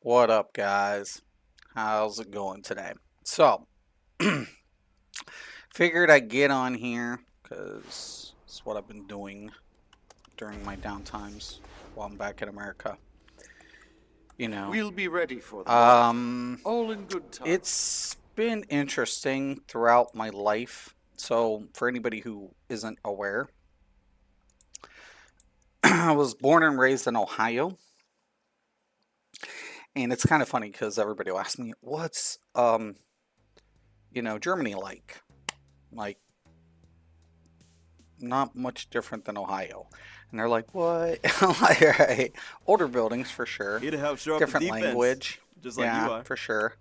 What up, guys? How's it going today? So, figured I'd get on here because it's what I've been doing during my downtimes while I'm back in America. You know, We'll be ready for the march. um, All in good time. it's been interesting throughout my life. So, for anybody who isn't aware, I was born and raised in Ohio, and it's kind of funny because everybody will ask me, "What's Germany like?" Like, not much different than Ohio. And they're like, what? I'm like, all right. Older buildings for sure. Here to help shore up Different the defense, language. just like Yeah, you are. for sure.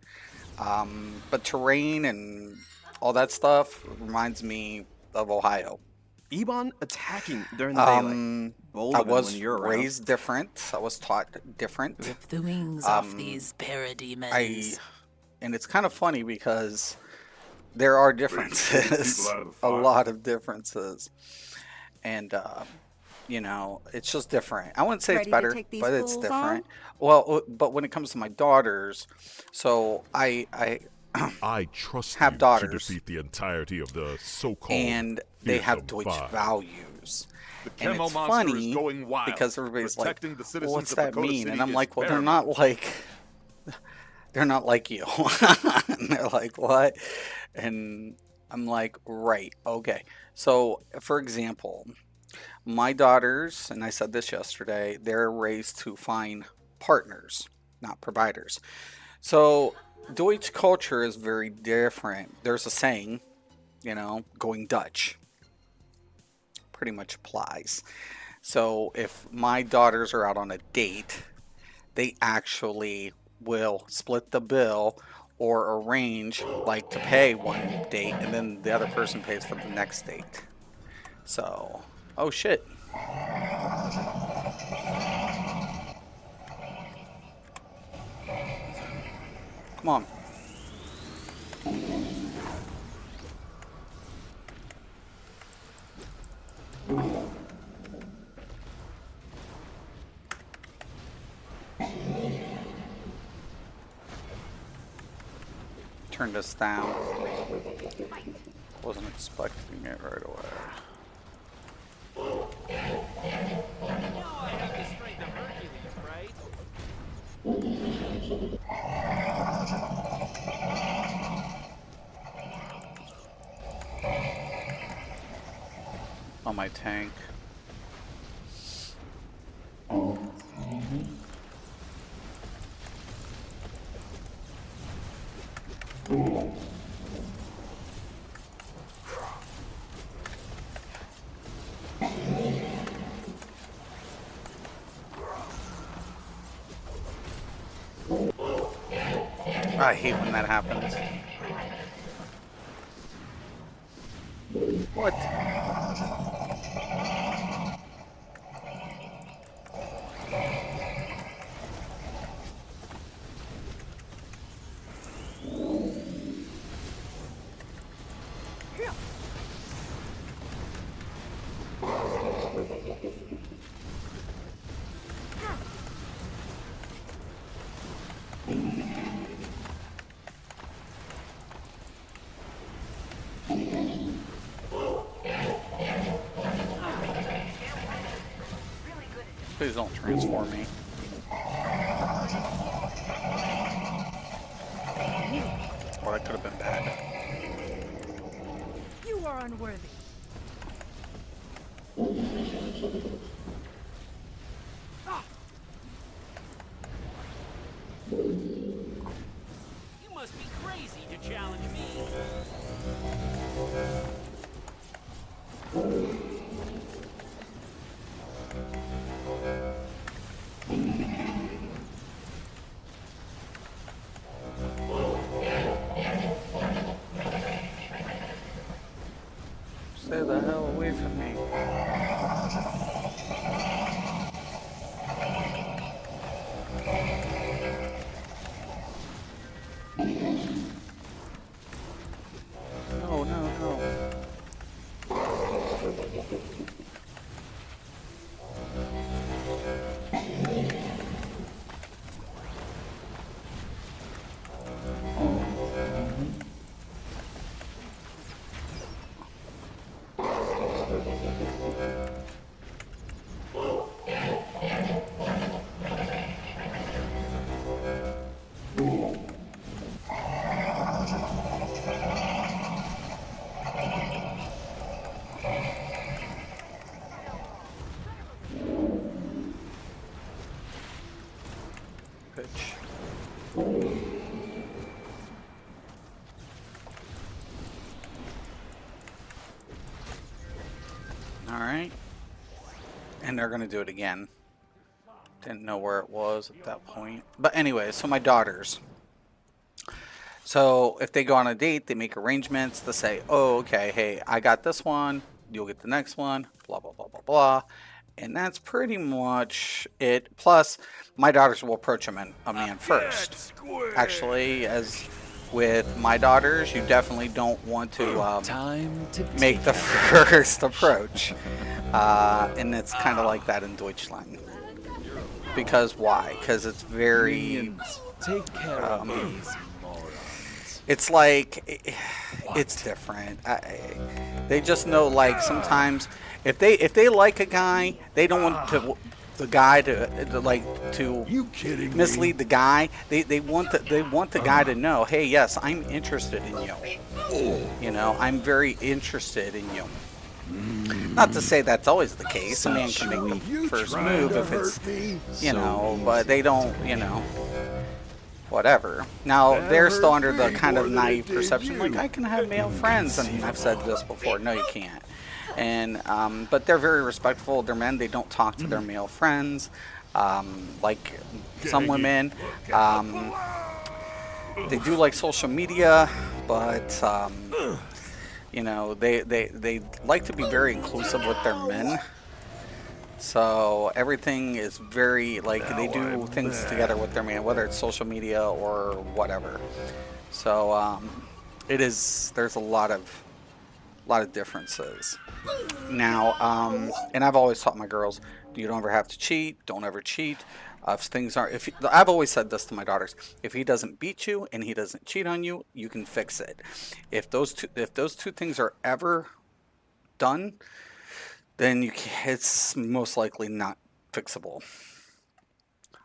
But terrain and all that stuff reminds me of Ohio. Ebon attacking during the daylight. Um, Bolder I than when was you're around. raised different. I was taught different. Rip the wings off these I parademons. and it's kind of funny because there are differences. A lot of differences. And it's just different. I wouldn't say it's Ready to better, take these but it's fools different. Well, but when it comes to my daughters, so I I trust have you daughters, to defeat the entirety of the so-called and they have fearsome Deutsch five. values. The And Chemo it's monster funny is going wild, because everybody's like, protecting the well, citizens what's of that Dakota mean? City And I'm is like, well, paramount. they're not like you. And they're like, what? And I'm like, right, okay. So, for example, my daughters, and I said this yesterday, they're raised to find partners, not providers. So, Deutsch culture is very different. There's a saying, going Dutch pretty much applies. So, if my daughters are out on a date, they actually will split the bill or arrange like to pay one date and then the other person pays for the next date. So, oh shit. Come on. Turn this down. Wasn't expecting it right away. On my tank. I hate when that happens. What? Please don't transform me. Or that could have been bad. You are unworthy. You must be crazy to challenge me. Stay the hell away from me. No, no, no. Bitch. Alright. And they're gonna do it again. Didn't know where it was at that point. But anyway, so my daughters. So if they go on a date, they make arrangements to say, oh, okay, hey, I got this one, you'll get the next one, blah, blah, blah, blah, blah. And that's pretty much it. Plus, my daughters will approach a man first. Actually, as with my daughters, you definitely don't want to make the first approach. And it's kind of like that in Deutschland. Because why? Because it's very... Take care of these morons. It's like... It's different. They just know, like, sometimes... If they like a guy, they don't want the guy to mislead the guy. They want the guy to know, hey, yes, I'm interested in you. You know, I'm very interested in you. Not to say that's always the case. A man can make the first move if it's, you know, but they don't, you know, whatever. Now, they're still under the kind of naive perception, like, I can have male friends, and I've said this before, no, you can't. And but they're very respectful of their men. They don't talk to their male friends. Like some women, they do like social media, but you know, they like to be very inclusive with their men. So everything is very, like, they do things together with their man, whether it's social media or whatever. So there's a lot of differences. Now, and I've always taught my girls, you don't ever have to cheat. Don't ever cheat. I've always said this to my daughters: if he doesn't beat you and he doesn't cheat on you, you can fix it. If those two things are ever done, then it's most likely not fixable.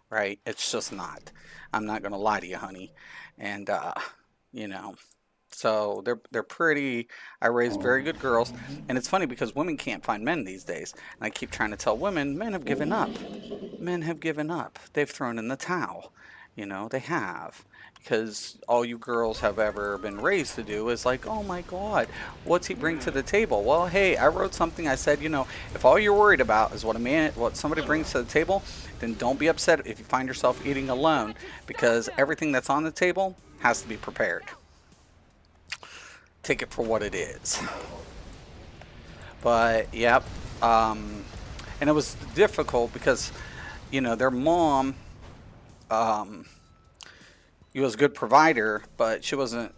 Right? It's just not. I'm not gonna lie to you, honey. And you know. So they're pretty. I raised very good girls, and it's funny because women can't find men these days. And I keep trying to tell women, men have given up. Men have given up. They've thrown in the towel. You know, they have. Because all you girls have ever been raised to do is like, oh my God, what's he bring to the table? Well, hey, I wrote something. I said, you know, if all you're worried about is what somebody brings to the table, then don't be upset if you find yourself eating alone, because everything that's on the table has to be prepared. Take it for what it is. But yep, and it was difficult because, you know, their mom, he was a good provider, but she was in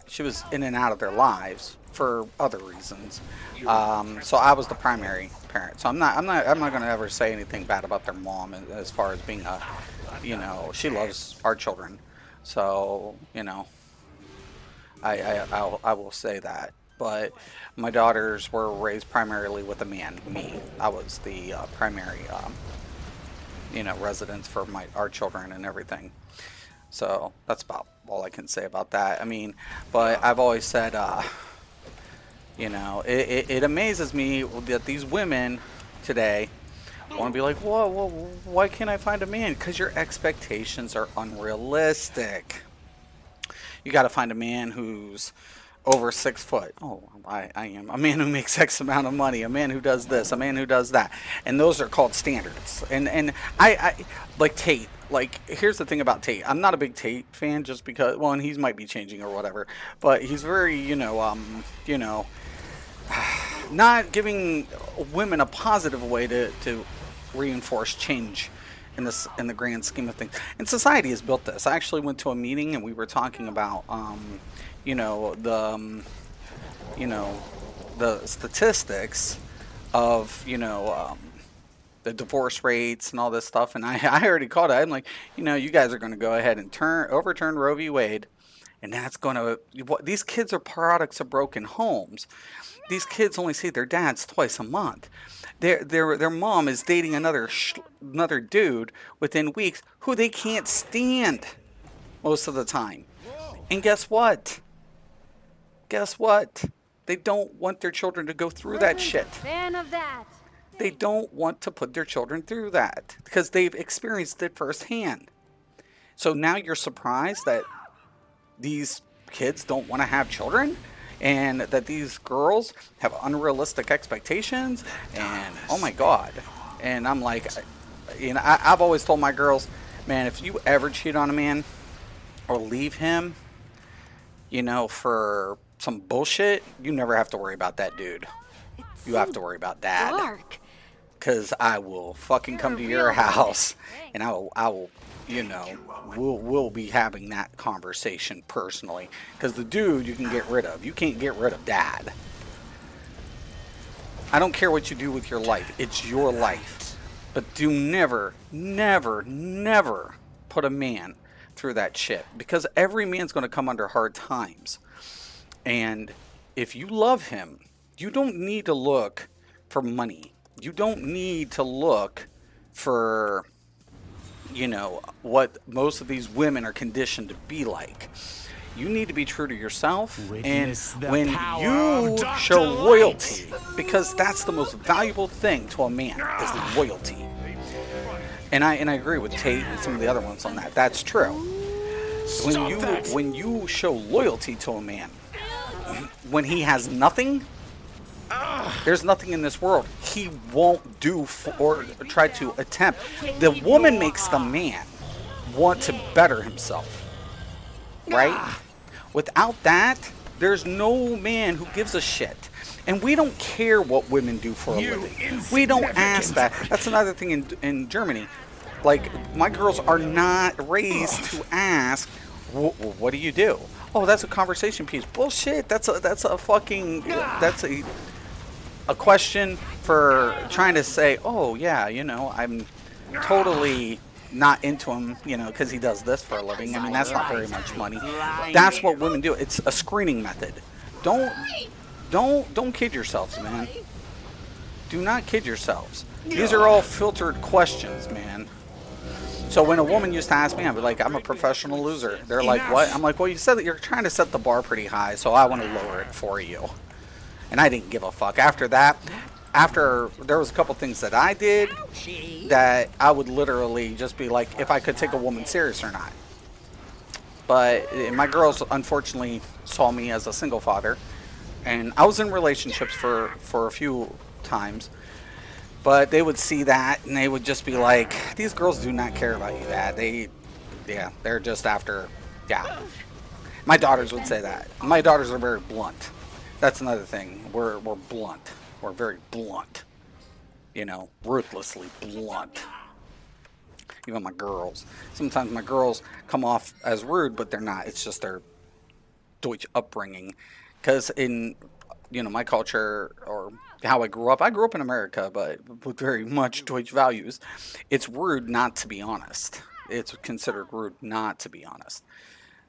and out of their lives for other reasons. So I was the primary parent. So I'm not going to ever say anything bad about their mom as far as being a, you know, she loves our children. So, you know, I will say that. But my daughters were raised primarily with a man. Me, I was the primary, you know, residence for our children and everything. So that's about all I can say about that. I mean, but I've always said, you know, it amazes me that these women today want to be like, whoa, why can't I find a man? Because your expectations are unrealistic. You got to find a man who's over 6 foot. Oh, I am. A man who makes X amount of money. A man who does this. A man who does that. And those are called standards. And I like Tate. Like, here's the thing about Tate. I'm not a big Tate fan just because, well, and he might be changing or whatever. But he's very, you know, not giving women a positive way to reinforce change in the grand scheme of things. And society has built this. I actually went to a meeting and we were talking about you know, the statistics of, you know, the divorce rates and all this stuff. And I already called it. I'm like, you know, you guys are going to go ahead and overturn Roe v. Wade. And that's going to, these kids are products of broken homes. These kids only see their dads twice a month. Their mom is dating another dude within weeks who they can't stand most of the time. And guess what? They don't want their children to go through that shit. Fan of that. They don't want to put their children through that because they've experienced it firsthand. So now you're surprised that these kids don't want to have children, and that these girls have unrealistic expectations, and oh my god. And I'm like, I've always told my girls, man, if you ever cheat on a man or leave him, for some bullshit, you never have to worry about that dude. You have to worry about dad. Dark. Because I will fucking come to your house, and I will, we'll be having that conversation personally. Because the dude you can get rid of. You can't get rid of dad. I don't care what you do with your life. It's your life. But do never, never, never put a man through that shit. Because every man's going to come under hard times. And if you love him, you don't need to look for money. You don't need to look for, what most of these women are conditioned to be like. You need to be true to yourself. Witness and the when power you of Dr. show Light. loyalty, because that's the most valuable thing to a man, is loyalty. And I agree with Tate and some of the other ones on that. That's true. When you show loyalty to a man, when he has nothing, there's nothing in this world he won't do or try to attempt. The woman makes the man want to better himself, right? Without that, there's no man who gives a shit. And we don't care what women do for a living. We don't ask that. That's another thing in Germany. Like, my girls are not raised to ask, what do you do? Oh, that's a conversation piece. Bullshit. That's a question for trying to say, oh yeah, I'm totally not into him, because he does this for a living. I mean, that's not very much money. That's what women do. It's a screening method. Don't kid yourselves, man. Do not kid yourselves. These are all filtered questions, man. So when a woman used to ask me, I'd be like, I'm a professional loser. They're like, what? I'm like, well, you said that you're trying to set the bar pretty high, so I want to lower it for you. And I didn't give a fuck. After that, there was a couple things that I did that I would literally just be like, if I could take a woman serious or not. But my girls, unfortunately, saw me as a single father. And I was in relationships for a few times. But they would see that, and they would just be like, these girls do not care about you, Dad. They're just after, yeah. My daughters would say that. My daughters are very blunt. That's another thing. We're blunt. We're very blunt. Ruthlessly blunt. Even my girls. Sometimes my girls come off as rude, but they're not. It's just their Deutsch upbringing. Because in, my culture, or how I grew up in America, but with very much Deutsch values, it's rude not to be honest. It's considered rude not to be honest.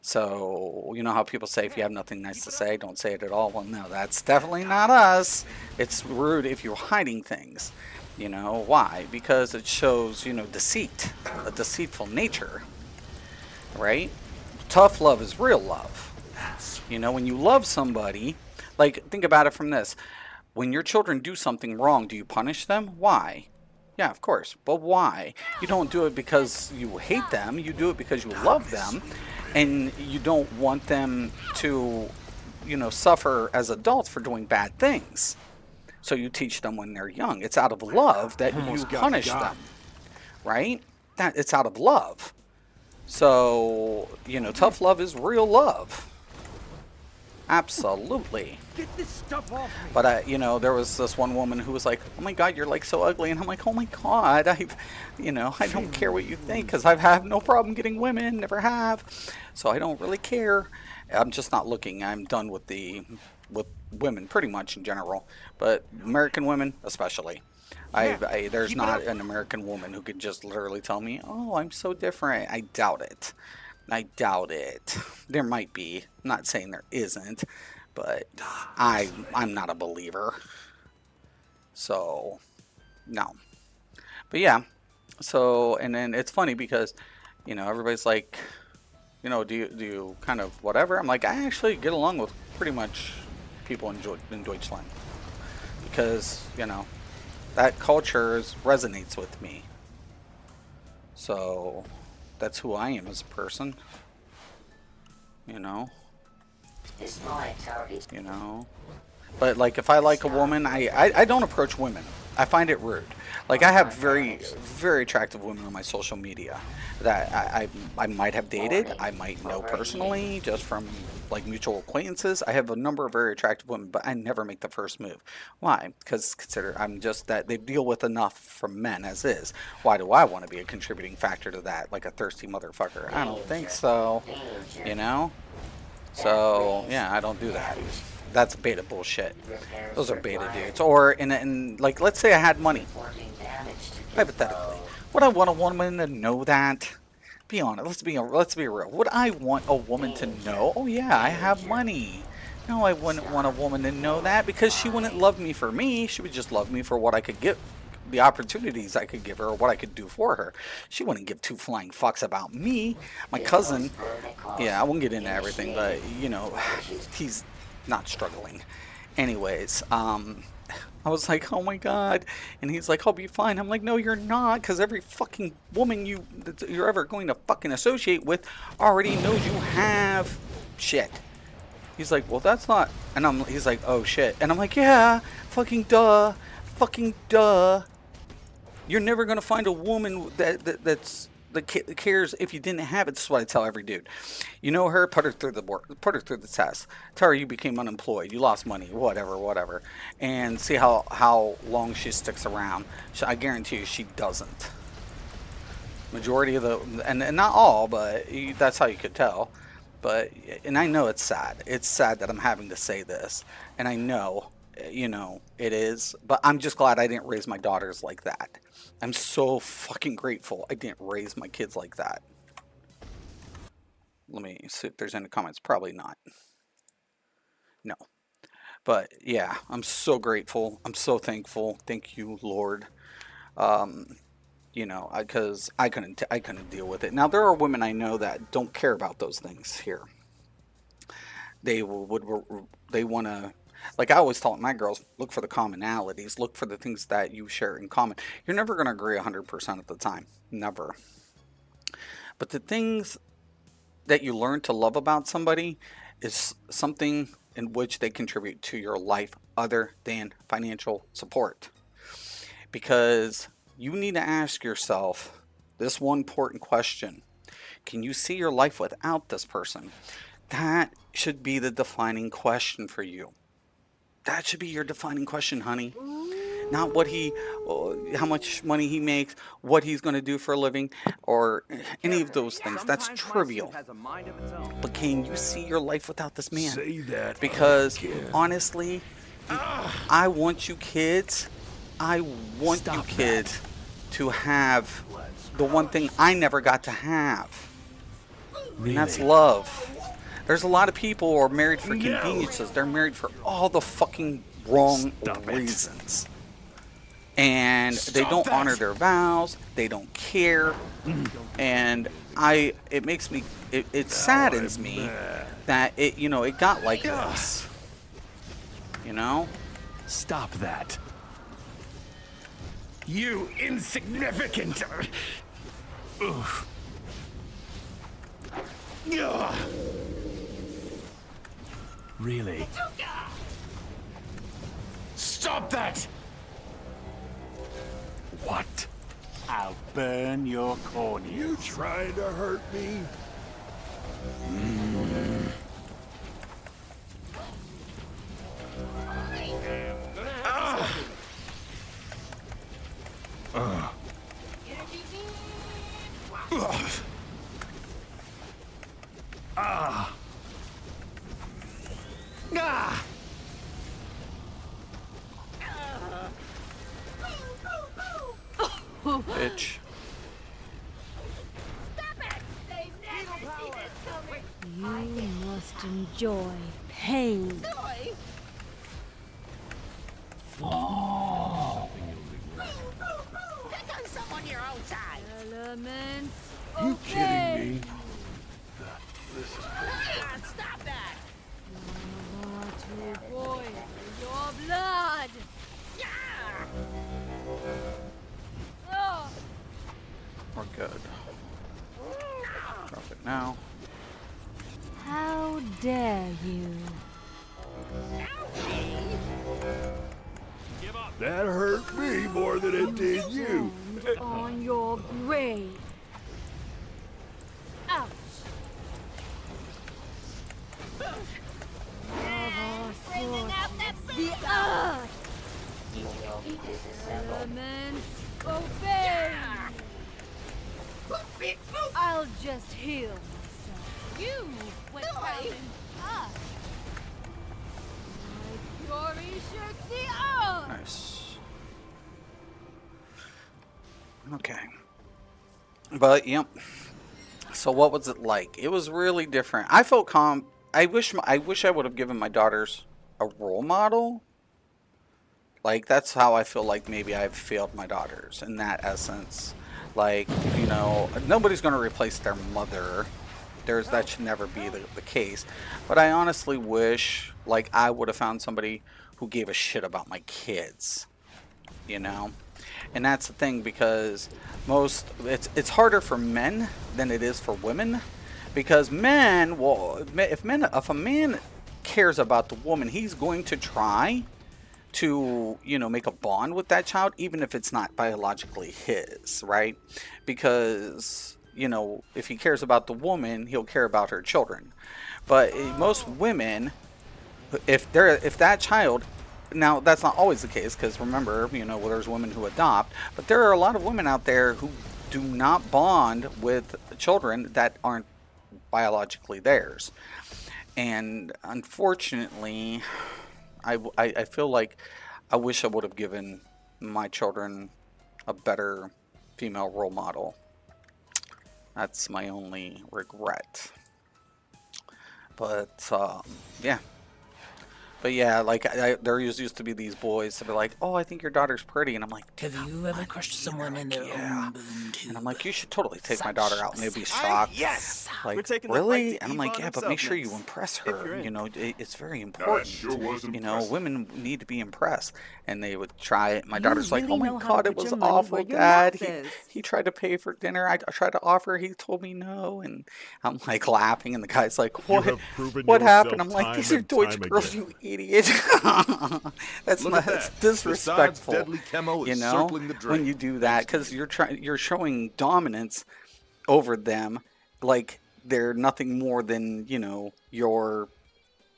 So, you know how people say if you have nothing nice to say, don't say it at all? Well, no, that's definitely not us. It's rude if you're hiding things. Why? Because it shows, deceit, a deceitful nature, right? Tough love is real love. When you love somebody, like, think about it from this. When your children do something wrong, do you punish them? Why? Yeah, of course. But why? You don't do it because you hate them. You do it because you love them. And you don't want them to, suffer as adults for doing bad things. So you teach them when they're young. It's out of love that you punish them. Right? It's out of love. So, tough love is real love. Absolutely. Get this stuff off me. But there was this one woman who was like, "Oh my God, you're like so ugly," and I'm like, "Oh my God, I don't care what you think, because I have no problem getting women, never have, so I don't really care. I'm just not looking. I'm done with women, pretty much in general, but American women especially. There's not an American woman who could just literally tell me, "Oh, I'm so different." I doubt it. There might be. I'm not saying there isn't, but I'm not a believer. So, no. But yeah. So, and then it's funny because, everybody's like, do you kind of whatever? I'm like, I actually get along with pretty much people in Deutschland. Because, that culture resonates with me. So, That's who I am as a person. You know. You know. But like, if I like a woman, I don't approach women. I find it rude. Like, I have very, very attractive women on my social media that I might have dated, I might know personally, just from like mutual acquaintances. I have a number of very attractive women, but I never make the first move. Why? Because consider I'm just that they deal with enough from men as is. Why do I want to be a contributing factor to that, like a thirsty motherfucker? I don't think so. You know? So yeah, I don't do that. That's beta bullshit. Those are beta dudes. Or in like, let's say I had money. Hypothetically, would I want a woman to know that? Be honest. Let's be real. Would I want a woman to know? Oh yeah, I have money. No, I wouldn't want a woman to know that, because she wouldn't love me for me. She would just love me for what I could give, the opportunities I could give her, or what I could do for her. She wouldn't give two flying fucks about me. My cousin, yeah, I won't get into everything, but you know, he's not struggling. Anyways, I was like, oh my god. And he's like, I'll be fine. I'm like, no, you're not, because every fucking woman you're ever going to fucking associate with already knows you have shit. He's like, well, that's not. And he's like, oh shit. And I'm like, yeah, fucking duh. Fucking duh. You're never going to find a woman that cares if you didn't have it. This is what I tell every dude. You know her, put her through the test. Tell her you became unemployed, you lost money, whatever, and see how long she sticks around. I guarantee you she doesn't. Majority of and not all, but that's how you could tell. But, and I know it's sad. It's sad that I'm having to say this, and I know, you know, it is. But I'm just glad I didn't raise my daughters like that. I'm so fucking grateful I didn't raise my kids like that. Let me see if there's any comments. Probably not. No. But yeah, I'm so grateful. I'm so thankful. Thank you, Lord. You know, because I couldn't deal with it. Now, there are women I know that don't care about those things here. They want to. Like I always tell my girls, look for the commonalities. Look for the things that you share in common. You're never going to agree 100% of the time. Never. But the things that you learn to love about somebody is something in which they contribute to your life other than financial support. Because you need to ask yourself this one important question. Can you see your life without this person? That should be the defining question for you. That should be your defining question, honey. Not how much money he makes, what he's going to do for a living, or any of those things. That's trivial. But can you see your life without this man? Say that because honestly, I want you kids. I want you kids to have the one thing I never got to have. And that's love. There's a lot of people who are married for conveniences. They're married for all the fucking wrong reasons. And they don't honor their vows. They don't care. And it saddens me that it got like this. You know? Stop that. You insignificant. Oof. Really? Stop that! What? I'll burn your cornea. You trying to hurt me? Bitch. You must enjoy pain. Elements. You kidding me? Stop that! To boil your blood. We're good. No. How dare you? That hurt me more than it did you. Stand on your grave. Ouch. Bringing out the earth. Elements, obey. I'll just heal myself. You went down in us. My fury shook the earth. Nice. Okay. But yep. So what was it like? It was really different. I felt calm. I wish I would have given my daughters a role model. Like, that's how I feel like maybe I've failed my daughters in that essence. Like, you know, nobody's going to replace their mother. That should never be the case. But I honestly wish, like, I would have found somebody who gave a shit about my kids. You know? And that's the thing, because it's harder for men than it is for women. Because men, well, if a man cares about the woman, he's going to try to, you know, make a bond with that child, even if it's not biologically his, right? Because, you know, if he cares about the woman, he'll care about her children. But most women, if that child, now that's not always the case, because remember, you know, well, there's women who adopt, but there are a lot of women out there who do not bond with children that aren't biologically theirs. And unfortunately, I feel like I wish I would have given my children a better female role model. That's my only regret. But yeah. But yeah, like there used to be these boys that are like, "Oh, I think your daughter's pretty," and I'm like, Have you ever crushed someone in their own boom tube? and I'm like, "You should totally take my daughter out," and they'd be shocked. Yes! Like, We're taking that really? right to And I'm Yvonne like, yeah, but himself make sure you next. impress If you're her. in. You know, it's very important. sure was You know, impressive. women need to be impressed. And they would try it. My You daughter's like, really oh my know how to God, it put was your money awful, where your Dad. mouth is. He tried to pay for dinner. I tried to offer. He told me no. And I'm like laughing. And the guy's like, what? have proven What happened? yourself I'm like, these are time and Deutsch time girls, again. you idiot. That's Look not, at that's that. disrespectful. Besides, deadly chemo You is know, circling the drain. when you do that, because you're showing dominance over them, like they're nothing more than, you know, your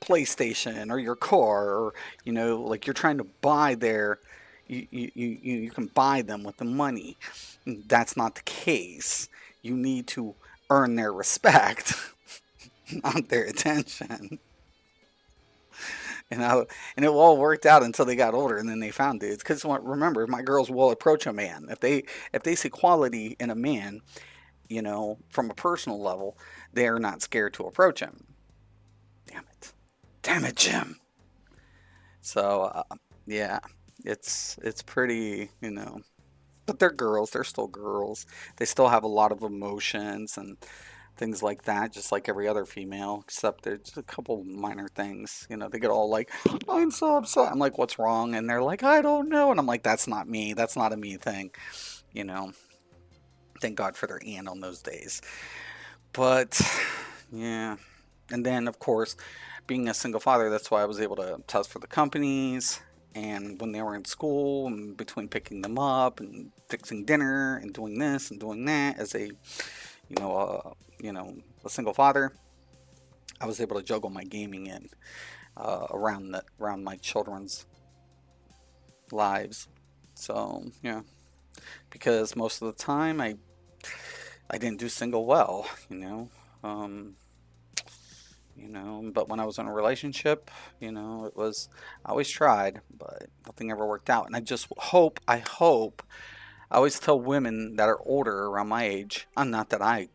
PlayStation or your car, or, you know, like you're trying to buy their, you can buy them with the money. That's not the case. You need to earn their respect, not their attention. And it all worked out until they got older, and then they found dudes. Because remember, my girls will approach a man if they see quality in a man, you know, from a personal level, they are not scared to approach him. Damn it, Jim. So yeah, it's pretty, you know, but they're girls. They're still girls. They still have a lot of emotions and things like that, just like every other female, except there's just a couple minor things. You know, they get all like, I'm so upset. I'm like, what's wrong? And they're like, I don't know. And I'm like, that's not me. That's not a me thing. You know, thank God for their aunt on those days. But yeah. And then, of course, being a single father, that's why I was able to test for the companies. And when they were in school, and between picking them up and fixing dinner and doing this and doing that, as a a single father, I was able to juggle my gaming in around my children's lives. So yeah, because most of the time I didn't do single well, but when I was in a relationship, it was, I always tried, but nothing ever worked out. And I hope, I always tell women that are older around my age, not that I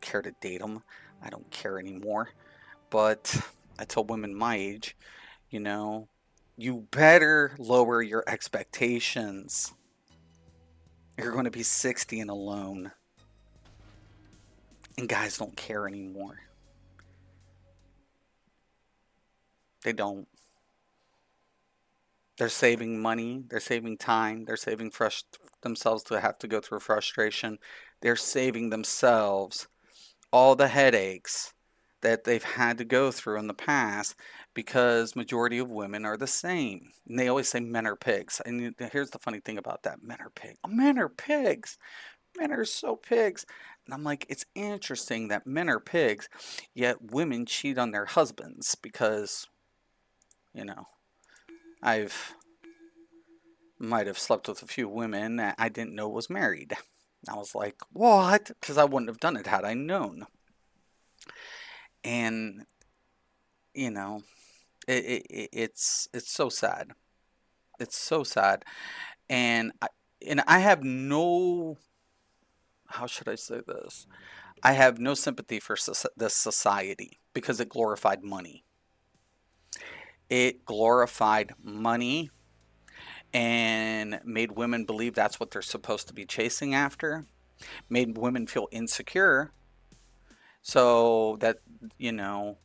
care to date them, I don't care anymore, but I tell women my age, you better lower your expectations. You're going to be 60 and alone. And guys don't care anymore. They don't. They're saving money. They're saving time. They're saving themselves to have to go through frustration. They're saving themselves all the headaches that they've had to go through in the past because majority of women are the same. And they always say men are pigs. And here's the funny thing about that. Men are pigs. Men are pigs. Men are so pigs. And I'm like, it's interesting that men are pigs, yet women cheat on their husbands because, you know, I've might have slept with a few women that I didn't know was married. I was like, what? Because I wouldn't have done it had I known. And, you know, it's so sad. It's so sad. And I have no, how should I say this? I have no sympathy for this society because it glorified money. It glorified money and made women believe that's what they're supposed to be chasing after, made women feel insecure so that, you know,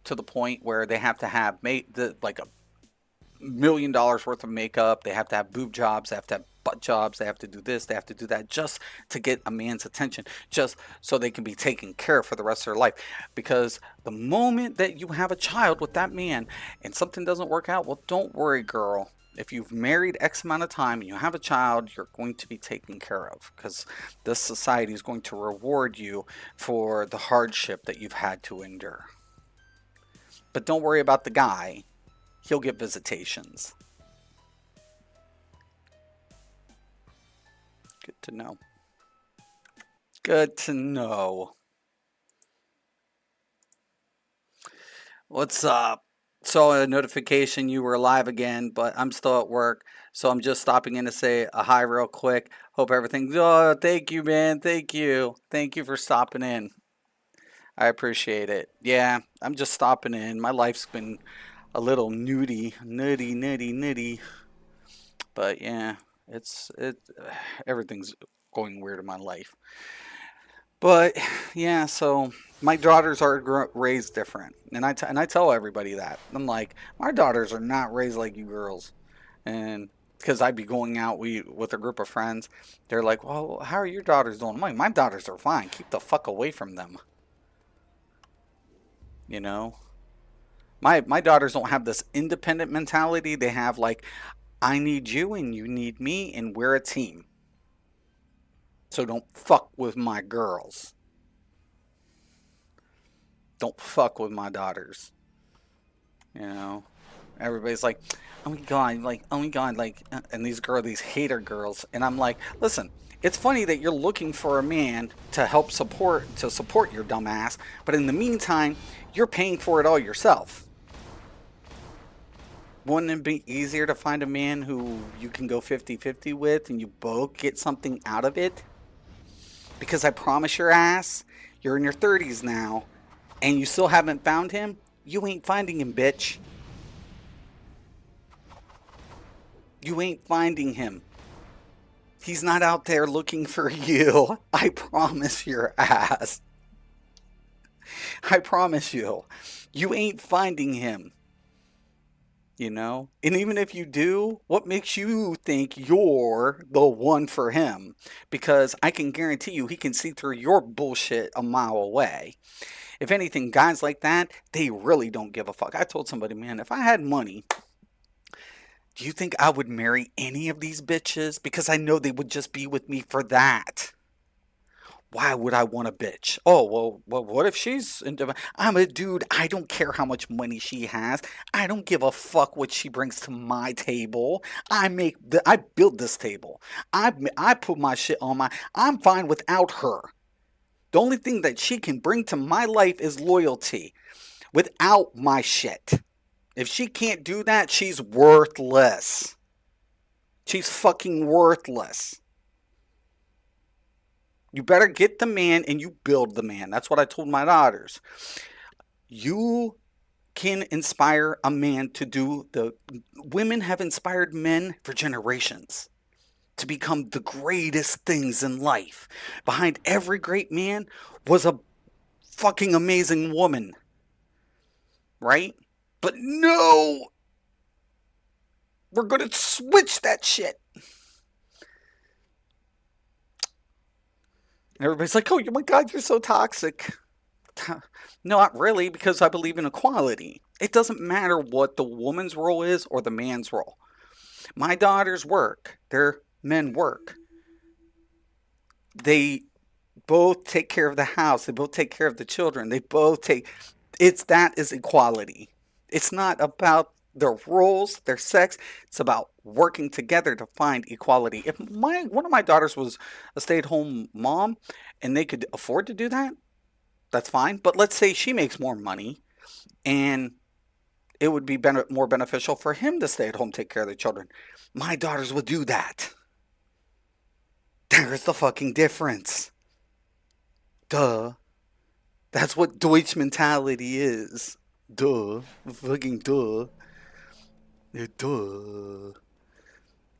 to the point where they have to have like $1 million worth of makeup, they have to have boob jobs, they have to have butt jobs, they have to do this, they have to do that just to get a man's attention, just so they can be taken care of for the rest of their life. Because the moment that you have a child with that man and something doesn't work out, well, don't worry, girl. If you've married X amount of time and you have a child, you're going to be taken care of because this society is going to reward you for the hardship that you've had to endure. But don't worry about the guy. He'll get visitations. Good to know. Good to know. What's up? Saw a notification you were live again, but I'm still at work, so I'm just stopping in to say a hi real quick. Hope everything's. Oh, thank you, man. Thank you. Thank you for stopping in. I appreciate it. Yeah, I'm just stopping in. My life's been a little nutty. But yeah, it everything's going weird in my life. But yeah, so my daughters are raised different, and I tell everybody that. I'm like, my daughters are not raised like you girls, and because I'd be going out with a group of friends, they're like, well, how are your daughters doing? I'm like, my daughters are fine. Keep the fuck away from them. You know, my daughters don't have this independent mentality. They have like, I need you and you need me, and we're a team. So don't fuck with my girls. Don't fuck with my daughters. You know, everybody's like, oh my god, like, and these hater girls, and I'm like, listen, it's funny that you're looking for a man to help support your dumb ass, but in the meantime, you're paying for it all yourself. Wouldn't it be easier to find a man who you can go 50-50 with and you both get something out of it? Because I promise your ass, you're in your 30s now, and you still haven't found him, you ain't finding him, bitch. You ain't finding him. He's not out there looking for you. I promise your ass. I promise you. You ain't finding him. You know? And even if you do, what makes you think you're the one for him? Because I can guarantee you he can see through your bullshit a mile away. If anything, guys like that, they really don't give a fuck. I told somebody, man, if I had money, do you think I would marry any of these bitches? Because I know they would just be with me for that. Why would I want a bitch? Oh, well, what if she's into... I'm a dude. I don't care how much money she has. I don't give a fuck what she brings to my table. I build this table. I put my shit on my... I'm fine without her. The only thing that she can bring to my life is loyalty. Without my shit. If she can't do that, she's worthless. She's fucking worthless. You better get the man and you build the man. That's what I told my daughters. You can inspire a man to do the... Women have inspired men for generations to become the greatest things in life. Behind every great man was a fucking amazing woman. Right? But no! We're gonna switch that shit. And everybody's like, "Oh, my God, you're so toxic." No, not really, because I believe in equality. It doesn't matter what the woman's role is or the man's role. My daughters work. Their men work. They both take care of the house. They both take care of the children. They both take. It's that is equality. It's not about their roles, their sex. It's about working together to find equality. If my one of my daughters was a stay-at-home mom and they could afford to do that, that's fine. But let's say she makes more money and it would be more beneficial for him to stay at home, take care of the children. My daughters would do that. There's the fucking difference. Duh. That's what Deutsch mentality is. Duh. Fucking duh. Yeah, duh.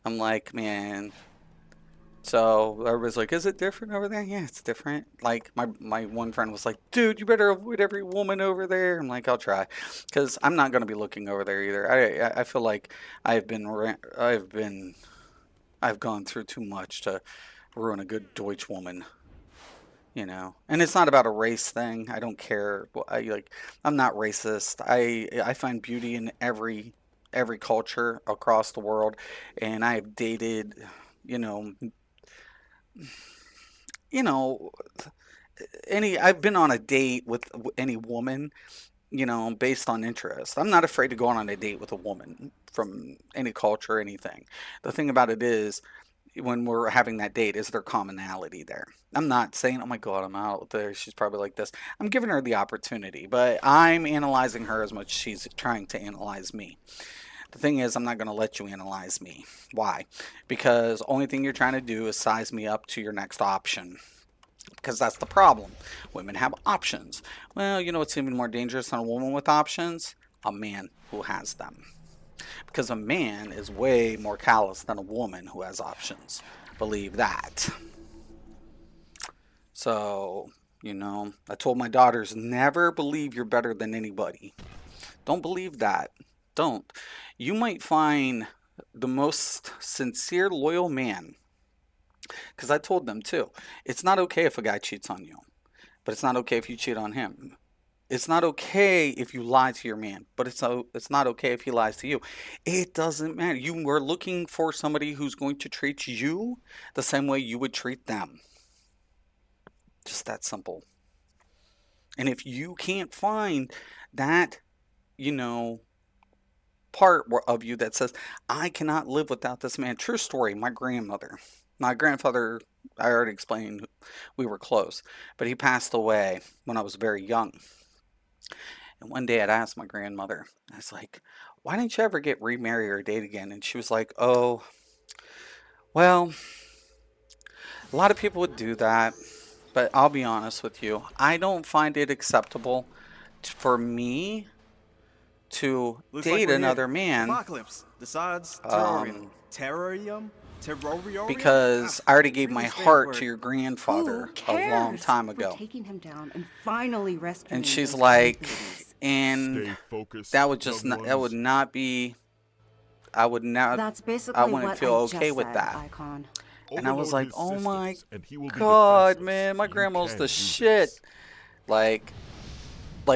I'm like, man. So everybody's like, is it different over there? Yeah, it's different. Like my one friend was like, dude, you better avoid every woman over there. I'm like, I'll try, because I'm not gonna be looking over there either. I feel like I've gone through too much to ruin a good Deutsch woman. And it's not about a race thing. I don't care. I'm not racist. I find beauty in every culture across the world, and I have dated, you know, you know, I've been on a date with any woman, based on interest. I'm not afraid to go on a date with a woman from any culture, anything. The thing about it is, when we're having that date, is there commonality there? I'm not saying, oh my God, I'm out there. She's probably like this. I'm giving her the opportunity, but I'm analyzing her as much as she's trying to analyze me. The thing is, I'm not going to let you analyze me. Why? Because only thing you're trying to do is size me up to your next option. Because that's the problem. Women have options. Well, you know what's even more dangerous than a woman with options? A man who has them. Because a man is way more callous than a woman who has options. Believe that. So, I told my daughters, never believe you're better than anybody. Don't believe that. Don't. You might find the most sincere, loyal man. Because I told them too. It's not okay if a guy cheats on you. But it's not okay if you cheat on him. It's not okay if you lie to your man, but it's not okay if he lies to you. It doesn't matter. You were looking for somebody who's going to treat you the same way you would treat them. Just that simple. And if you can't find that, part of you that says, I cannot live without this man. True story, my grandmother. My grandfather, I already explained, we were close, but he passed away when I was very young. And one day I'd asked my grandmother, I was like, why didn't you ever get remarried or date again? And she was like, oh, well, a lot of people would do that, but I'll be honest with you. I don't find it acceptable for me to date another man. Apocalypse decides Because I already gave my heart to your grandfather a long time ago. Taking him down and finally rescuing And she's those like, babies. and that would just not, that would not be, I would not, That's basically I wouldn't what feel I okay just with said, that. Icon. And I was like, Overload his oh my systems, and he will be God, defenseless. man, my You grandma's can the do shit. this. Like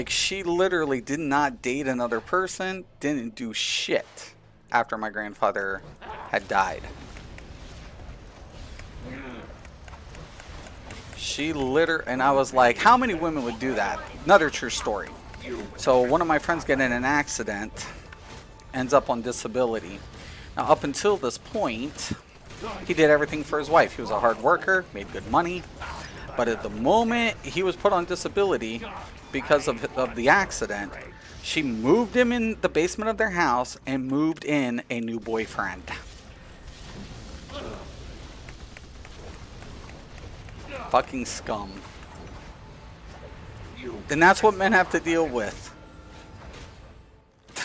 she literally did not date another person, didn't do shit after my grandfather had died. And I was like, how many women would do that? Another true story. So one of my friends got in an accident, ends up on disability. Now up until this point, he did everything for his wife. He was a hard worker, made good money. But at the moment he was put on disability because of the accident, she moved him in the basement of their house and moved in a new boyfriend. Fucking scum. And that's what men have to deal with.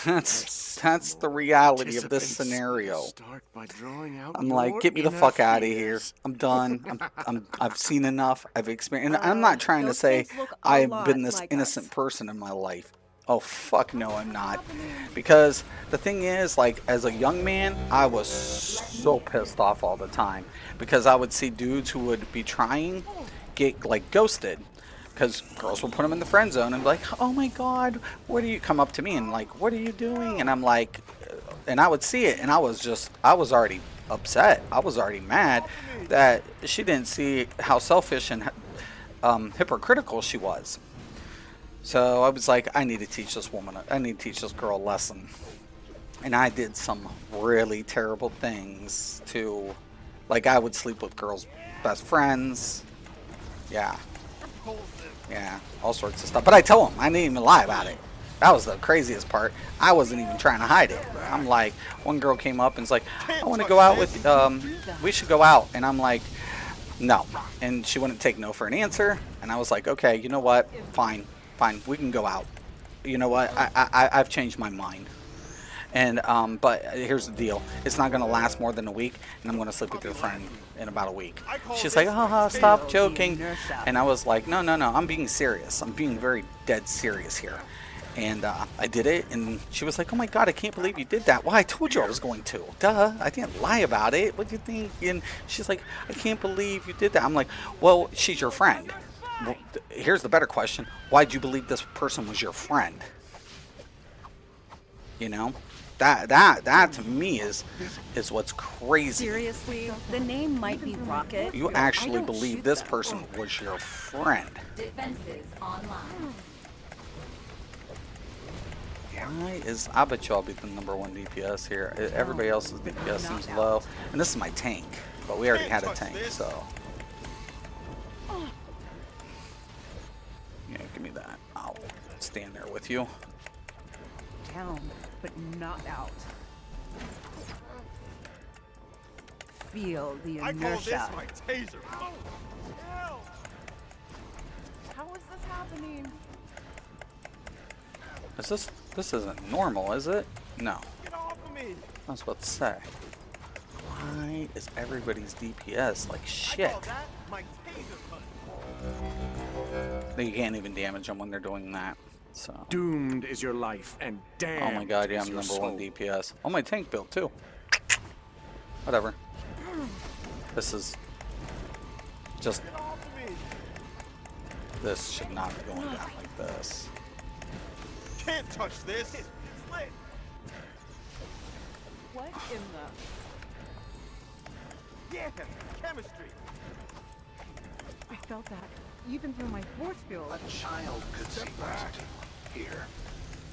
That's the reality of this scenario. I'm like, get me the fuck out of here. I'm done. I've seen enough. I've experienced. And I'm not trying to say I've been this innocent person in my life. Oh, fuck no, I'm not. Because the thing is, like, as a young man, I was so pissed off all the time. Because I would see dudes who would be trying, get like ghosted. Because girls will put them in the friend zone and be like, oh my God, what do you come up to me and like, what are you doing? And I'm like, and I would see it and I was already upset. I was already mad that she didn't see how selfish and hypocritical she was. So I was like, I need to teach this girl a lesson. And I did some really terrible things to, like I would sleep with girls' best friends. Yeah. Yeah, all sorts of stuff. But I tell them, I didn't even lie about it. That was the craziest part. I wasn't even trying to hide it. I'm like, one girl came up and was like, I want to go out with, we should go out. And I'm like, no. And she wouldn't take no for an answer. And I was like, okay, you know what? Fine, we can go out. You know what? I've changed my mind. And but here's the deal: it's not gonna last more than a week, and I'm gonna sleep with your friend in about a week. She's like, "Oh, stop joking," and I was like, "No, I'm being serious. I'm being very dead serious here." And I did it, and she was like, "Oh my God, I can't believe you did that." Well, I told you I was going to. Duh, I didn't lie about it. What do you think? And she's like, "I can't believe you did that." I'm like, "Well, she's your friend." Well, here's the better question: why'd you believe this person was your friend? You know? That to me is what's crazy. Seriously, the name might be Rocket. You but I actually don't believe shoot this them. person was your friend. Defenses online. I bet you I'll be the #1 DPS here. Everybody else's DPS seems low. And this is my tank. But we already had a tank, so. Yeah, give me that. I'll stand there with you. Down, but not out. Feel the inertia. taser. How is this happening? This isn't normal, is it? No. Get off of me. I was about to say. Why is everybody's DPS like shit? That my taser punch. You can't even damage them when they're doing that. So. Doomed is your life, and damn. Oh my God, yeah, I'm #1 DPS. Oh, my tank build too. Whatever. This is just. This should not be going down like this. Can't touch this. What in the? Yeah, chemistry. I felt that even through my force field. A child could see positive here.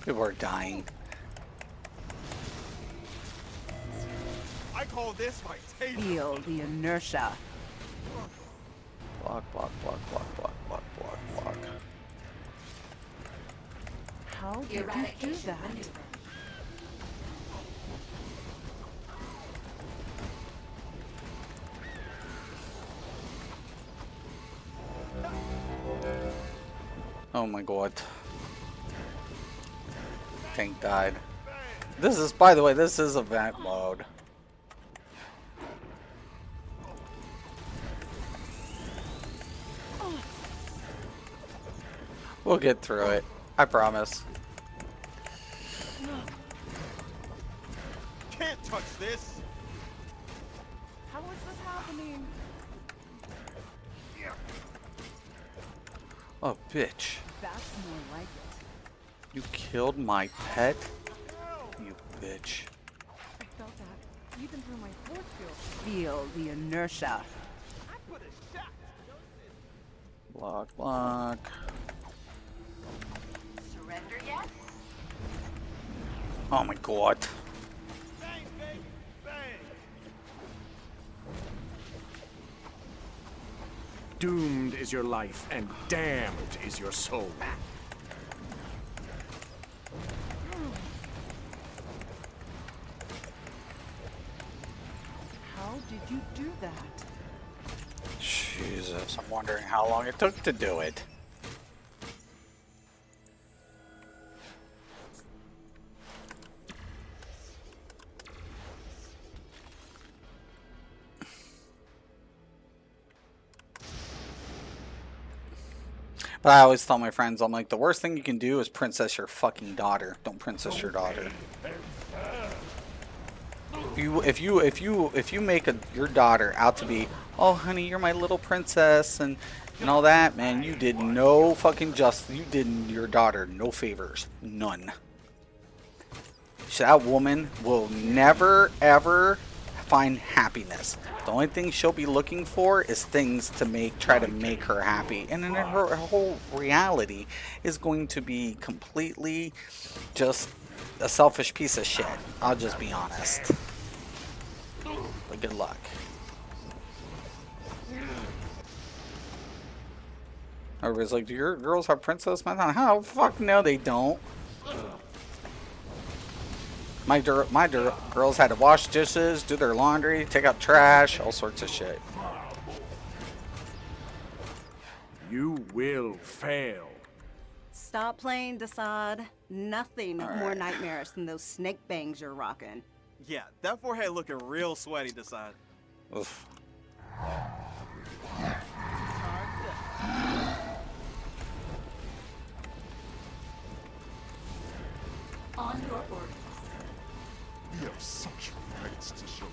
People are dying. I call this my taser. Feel the inertia. Block. How did you do that? Oh my God. Tank died. This is, by the way, this is event mode. We'll get through it. I promise. Can't touch this. How is this happening? Oh, bitch. That's more like it. You killed my pet? You bitch. I felt that even through my force field. Feel the inertia. I put a shot. Block. Surrender yet? Oh my God. Bang, bang, bang. Doomed is your life, and damned is your soul. How did you do that? Jesus, I'm wondering how long it took to do it. But I always tell my friends, I'm like, the worst thing you can do is princess your fucking daughter. Don't princess your daughter. If you make your daughter out to be, oh honey, you're my little princess, and You know that, man? You did no fucking justice. You did your daughter no favors. None. That woman will never, ever find happiness. The only thing she'll be looking for is things to try to make her happy. And then her whole reality is going to be completely just a selfish piece of shit. I'll just be honest. But good luck. Everybody's like, do your girls have princess men? Oh, fuck no, they don't. My girls had to wash dishes, do their laundry, take out trash, all sorts of shit. You will fail. Stop playing, Desaad. Nothing more nightmarish than those snake bangs you're rocking. Yeah, that forehead looking real sweaty, Desaad. Oof. On your orders. We have such fights to show you.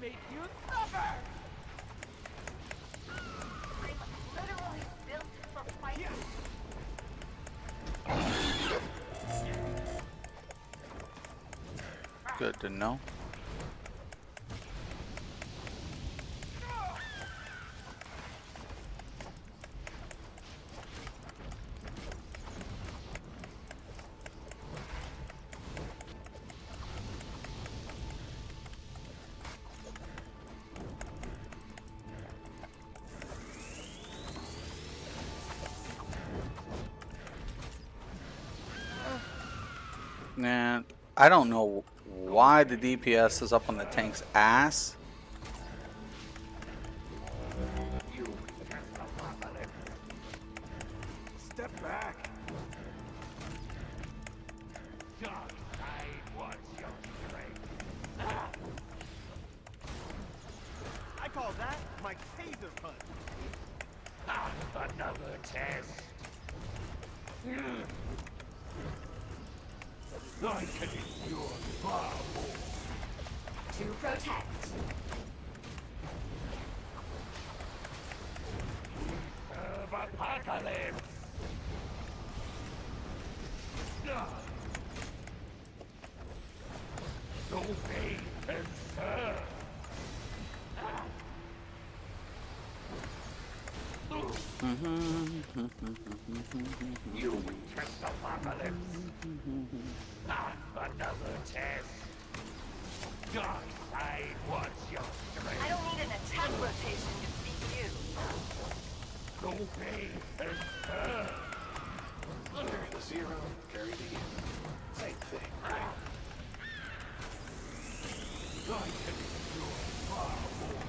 Make you suffer! Literally built for fighting. Good to know. Nah, I don't know why the DPS is up on the tank's ass. Step back. I call that my taser punch. Another test. I can endure far more. To protect. Serve apocalypse. Obey and serve. You test apocalypse. Another test. Dark side wants your strength. I don't need an attack rotation to beat you. Obey and serve. Carry the zero, carry the in. Same thing. I can endure far more.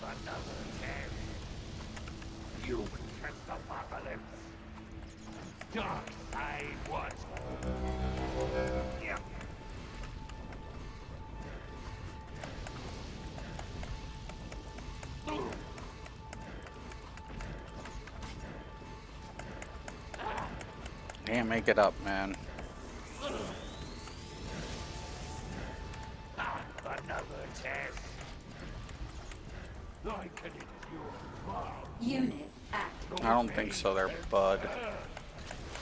Another test. You test apocalypse. Dark side wants. Yeah. Can't make it up, man. Another test. I can endure far. Unit active. I don't think so there, bud.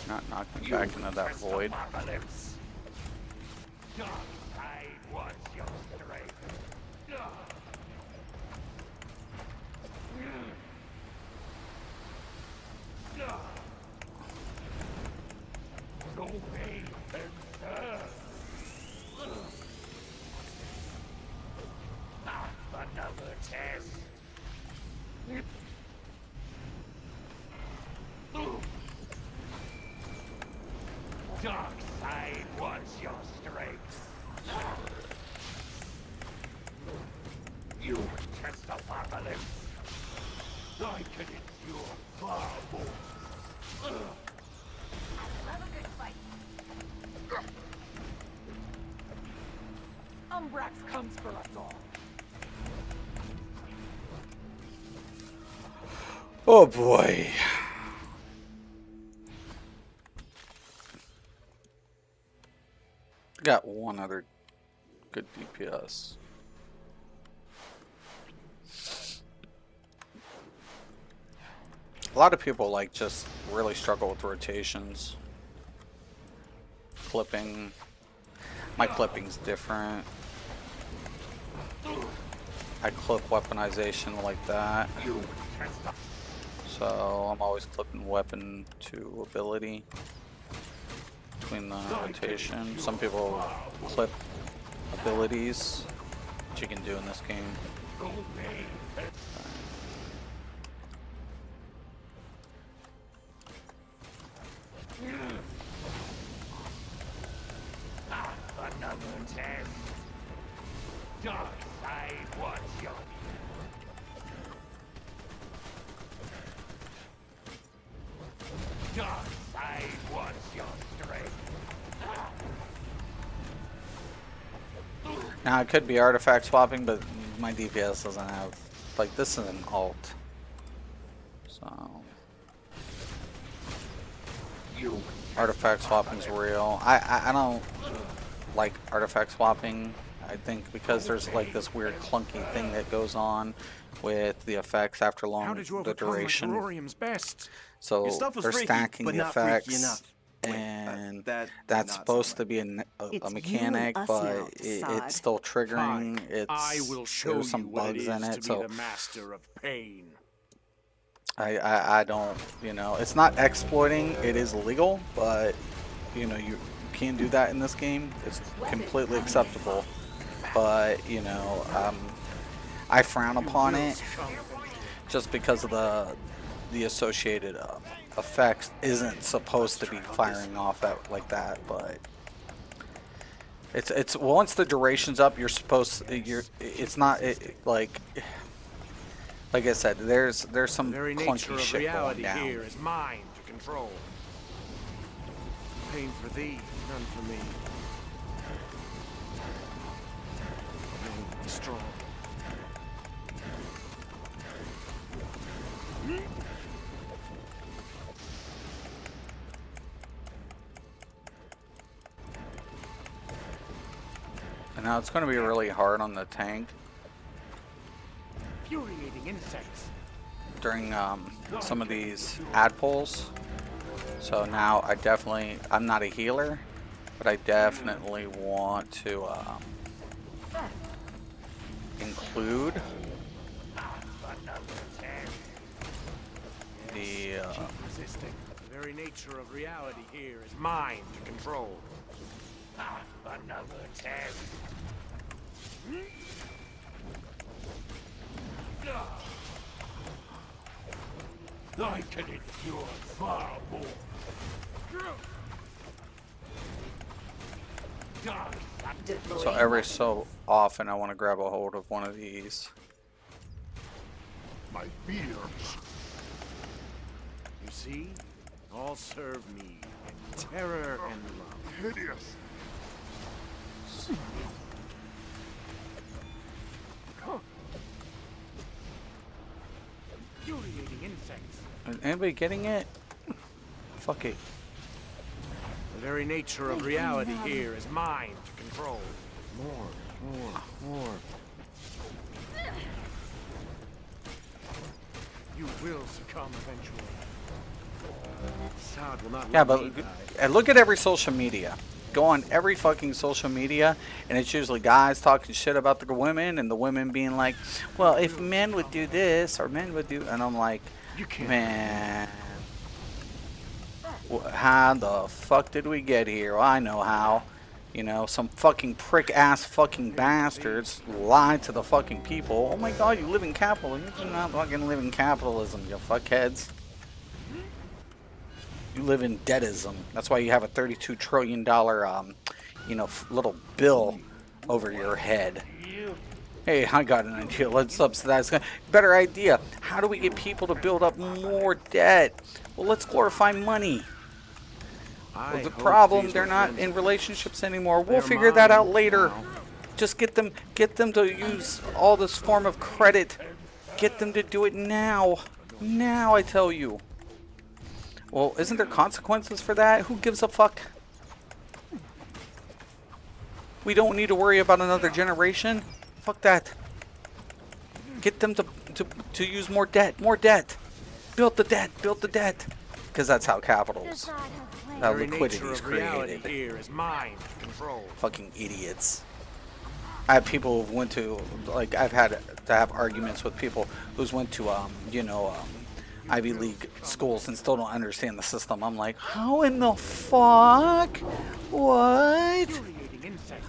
Not knocking back into that void. Apocalypse. Dark side wants your strength. Obey and serve. Another test. Dark side wants your strength. You test apocalypse. I can endure far more. Love a good fight. Umbrax comes for us all. Oh boy. Got one other good DPS. A lot of people like just really struggle with rotations. Clipping. My clipping's different. I clip weaponization like that. So I'm always clipping weapon to ability between the rotation. Some people clip abilities, which you can do in this game. Another test. Dark side wants your... Dark side wants your strength. Now it could be artifact swapping, but my DPS doesn't have, like, this is an alt. So artifact swapping's real. I don't like artifact swapping. I think because there's like this weird clunky thing that goes on with the effects after the duration. Best? So Your stuff was they're freaky, stacking but the not freaky effects, enough. Wait, and that that's not supposed sound to be a mechanic, but it's still triggering. I will show there's some you what bugs it is in to it, be so the master of pain. I don't, you know, it's not exploiting. It is legal, but you know, you can't do that in this game. It's completely acceptable, but you know, I frown upon it just because of the associated effects isn't supposed to be firing off like that. But it's once the duration's up, you're supposed to, it's not like I said, there's some The very clunky nature of shit going reality down. here is mine to control. Pain for thee, none for me. Be strong. And now it's going to be really hard on the tank Infuriating insects. during some of these ad pulls. So now I'm not a healer, but I definitely want to include the Resisting. The very nature of reality here is mine to control. Another test. I can endure far more. Dark side. so every so often I want to grab a hold of one of these. My fears. You see? All serve me in terror and love. Hideous. Infuriating insects. Is anybody getting it? Fuck it. The very nature of reality here is mine to control. More. You will succumb eventually. Assad will not Yeah, let but me die. and look at every social media. Go on every fucking social media, and it's usually guys talking shit about the women, and the women being like, well, if men would do this, or men would do, and I'm like, man, how the fuck did we get here? Well, I know how. You know, some fucking prick-ass fucking bastards lied to the fucking people. Oh my god, you live in capitalism. You do not fucking live in capitalism, you fuckheads. You live in deadism. That's why you have a $32 trillion, you know, little bill over your head. Hey, I got an idea. Let's subsidize. Better idea. How do we get people to build up more debt? Well, let's glorify money. Well, the problem, they're not in relationships anymore. We'll figure that out later. Just get them to use all this form of credit. Get them to do it now. Now, I tell you. Well, isn't there consequences for that? Who gives a fuck? We don't need to worry about another generation. Fuck that. Get them to use more debt. More debt. Build the debt. Build the debt. Because that's how capitals, how liquidity is created. Here is mind control. Fucking idiots. I have people who went to, like, I've had to have arguments with people who's went to, Ivy League schools and still don't understand the system. I'm like, how in the fuck? What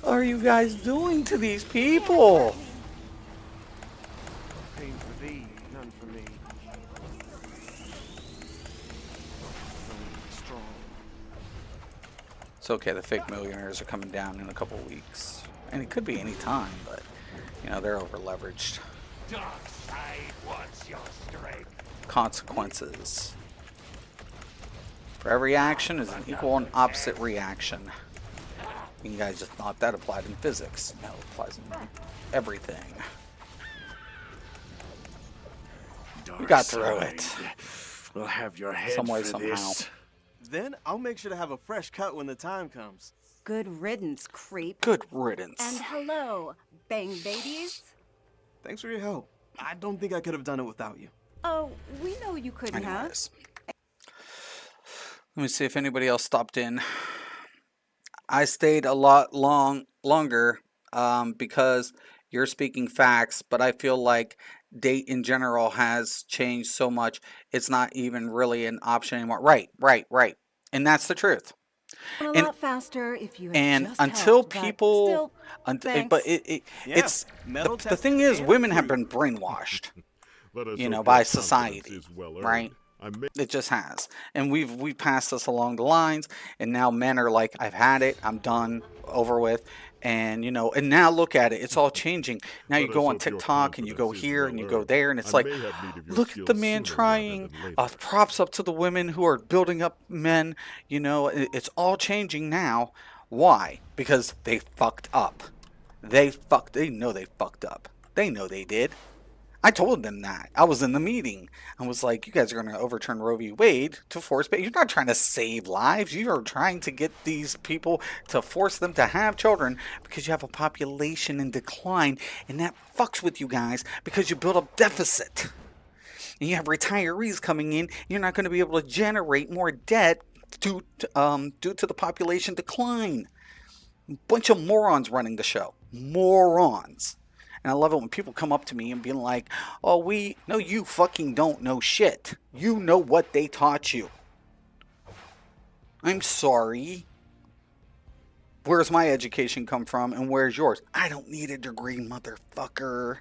are you guys doing to these people? Pain for thee, none for me. Strong. It's okay, the fake millionaires are coming down in a couple weeks. And it could be any time, but, you know, they're over leveraged. Dark side wants your strength. Consequences. For every action is an equal and opposite reaction. You guys just thought that applied in physics. No, it applies in everything. We got through it. We'll have your head Some way, for somehow. this. Then I'll make sure to have a fresh cut when the time comes. Good riddance, creep. Good riddance. And hello, bang babies. Thanks for your help. I don't think I could have done it without you. Oh, we know you couldn't have. Anyways. Let me see if anybody else stopped in. I stayed a lot longer because you're speaking facts, but I feel like date in general has changed so much, it's not even really an option anymore. Right. And that's the truth. A And- lot faster if you had And just until helped, but people, still, but Yeah, it's metal the thing is, detectors women have and been brainwashed, Let us you know, hope by your society, confidence is well right? earned. I may It just has, and we've passed this along the lines, and now men are like, I've had it, I'm done, over with, and you know, and now look at it, it's all changing. Now you Let go us on hope your TikTok and you go confidence is here well and you go earned. there, and it's I like, may have need of your look at the skills man sooner rather trying. than later. Props up to the women who are building up men. You know, it's all changing now. Why? Because they fucked up. They know they fucked up. They know they did. I told them that. I was in the meeting. I was like, you guys are going to overturn Roe v. Wade to force, but you're not trying to save lives. You are trying to get these people to force them to have children because you have a population in decline, and that fucks with you guys because you build up deficit. And you have retirees coming in. You're not going to be able to generate more debt due to the population decline. Bunch of morons running the show. Morons. And I love it when people come up to me and being like, oh, no, you fucking don't know shit. You know what they taught you. I'm sorry. Where's my education come from and where's yours? I don't need a degree, motherfucker.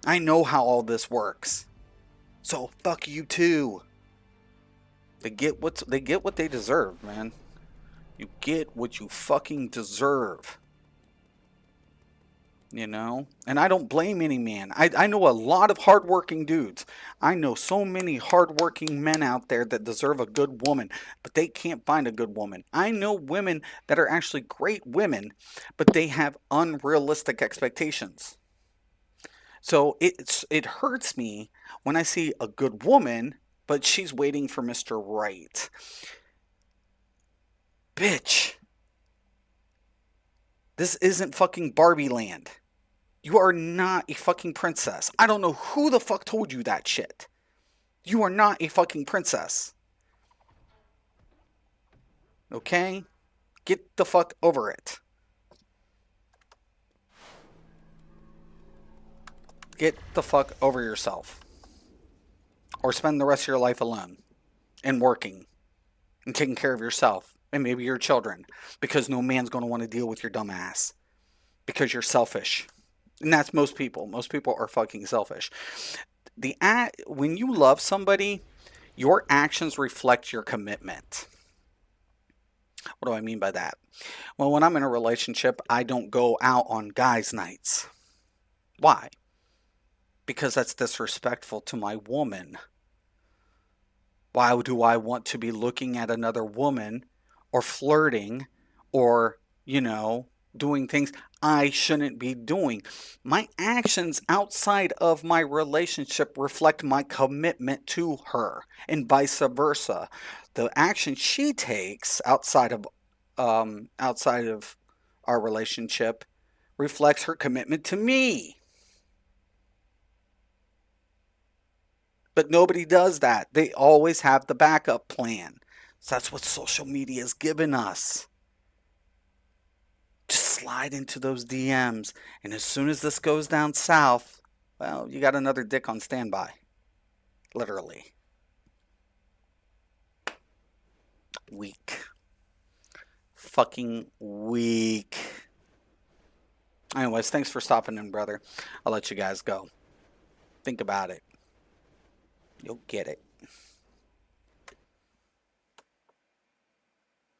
I know how all this works. So fuck you too. They get what they deserve, man. You get what you fucking deserve. You know? And I don't blame any man. I know a lot of hardworking dudes. I know so many hardworking men out there that deserve a good woman, but they can't find a good woman. I know women that are actually great women, but they have unrealistic expectations. So it hurts me when I see a good woman, but she's waiting for Mr. Right. Bitch. This isn't fucking Barbie land. You are not a fucking princess. I don't know who the fuck told you that shit. You are not a fucking princess. Okay? Get the fuck over it. Get the fuck over yourself. Or spend the rest of your life alone. And working. And taking care of yourself. And maybe your children. Because no man's going to want to deal with your dumb ass. Because you're selfish. And that's most people. Most people are fucking selfish. When you love somebody, your actions reflect your commitment. What do I mean by that? Well, when I'm in a relationship, I don't go out on guys' nights. Why? Because that's disrespectful to my woman. Why do I want to be looking at another woman or flirting or, doing things? I shouldn't be doing. My actions outside of my relationship reflect my commitment to her, and vice versa. The action she takes outside of our relationship reflects her commitment to me. But nobody does that. They always have the backup plan. So that's what social media has given us. Just slide into those DMs. And as soon as this goes down south, well, you got another dick on standby. Literally. Weak. Fucking weak. Anyways, thanks for stopping in, brother. I'll let you guys go. Think about it. You'll get it.